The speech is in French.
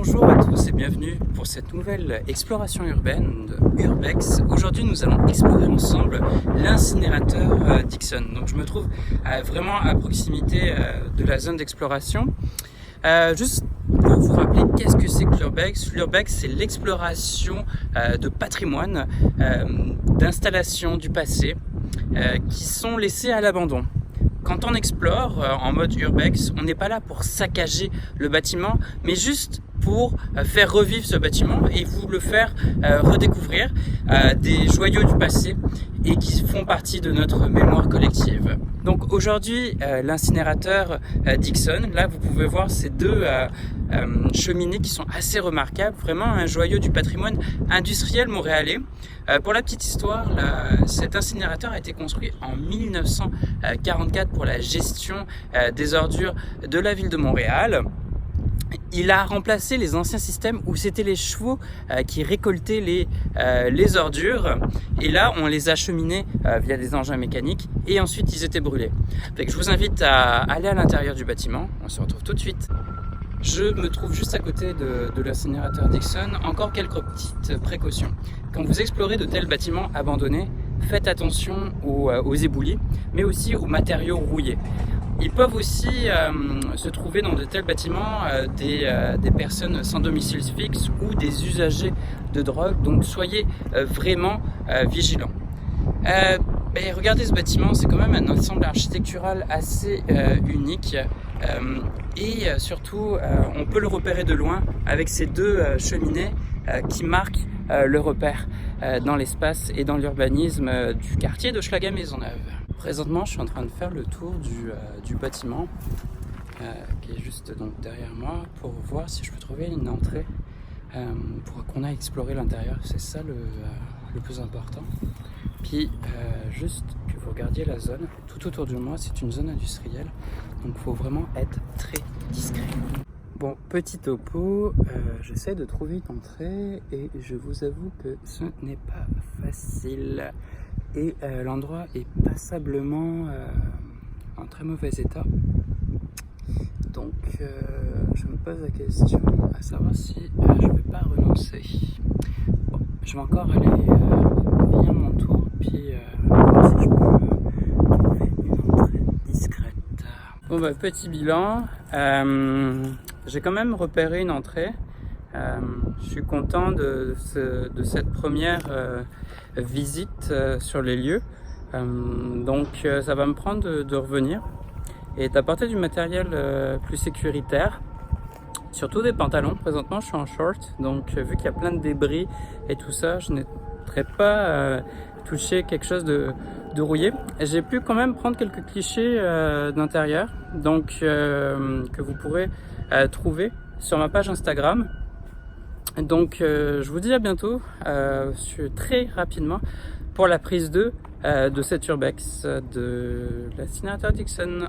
Bonjour à tous et bienvenue pour cette nouvelle exploration urbaine de Urbex. Aujourd'hui nous allons explorer ensemble l'incinérateur Dixon. Donc je me trouve vraiment à proximité de la zone d'exploration. Juste pour vous rappeler qu'est-ce que c'est que l'Urbex. L'Urbex, c'est l'exploration de patrimoine, d'installations du passé qui sont laissées à l'abandon. Quand on explore en mode Urbex, on n'est pas là pour saccager le bâtiment, mais juste pour faire revivre ce bâtiment et vous le faire redécouvrir des joyaux du passé et qui font partie de notre mémoire collective. Donc aujourd'hui, l'incinérateur Dixon, là vous pouvez voir ces deux cheminées qui sont assez remarquables, vraiment un joyau du patrimoine industriel montréalais. Pour la petite histoire, cet incinérateur a été construit en 1944 pour la gestion des ordures de la ville de Montréal. Il a remplacé les anciens systèmes où c'était les chevaux qui récoltaient les ordures, et là on les acheminait via des engins mécaniques et ensuite ils étaient brûlés. Donc, je vous invite à aller à l'intérieur du bâtiment, on se retrouve tout de suite. Je me trouve juste à côté de l'incinérateur Dixon. Encore quelques petites précautions. Quand vous explorez de tels bâtiments abandonnés, faites attention aux éboulis, mais aussi aux matériaux rouillés. Ils peuvent aussi se trouver dans de tels bâtiments des personnes sans domicile fixe ou des usagers de drogue, donc soyez vraiment vigilants. Regardez ce bâtiment, c'est quand même un ensemble architectural assez unique et surtout on peut le repérer de loin avec ces deux cheminées qui marquent le repère dans l'espace et dans l'urbanisme du quartier d'Hochelaga-Maisonneuve. Présentement, je suis en train de faire le tour du bâtiment qui est juste donc derrière moi pour voir si je peux trouver une entrée pour qu'on aille explorer l'intérieur. C'est ça le plus important. Puis juste que vous regardiez la zone, tout autour de moi c'est une zone industrielle, donc il faut vraiment être très discret. Bon, petit topo, j'essaie de trouver une entrée et je vous avoue que ce n'est pas facile. Et l'endroit est passablement en très mauvais état. Donc je me pose la question à savoir si je ne vais pas renoncer. Bon, je vais encore aller finir mon tour, puis voir si je peux trouver une entrée discrète. Bon petit bilan, j'ai quand même repéré une entrée. Je suis content de cette première visite sur les lieux. Donc ça va me prendre de revenir et d'apporter du matériel plus sécuritaire, surtout des pantalons. Présentement je suis en short, donc vu qu'il y a plein de débris et tout ça, je n'hésiterai pas toucher quelque chose de rouillé. J'ai pu quand même prendre quelques clichés d'intérieur, donc que vous pourrez trouver sur ma page Instagram. Donc je vous dis à bientôt, très rapidement, pour la prise 2 de cette Urbex de l'incinérateur Dixon.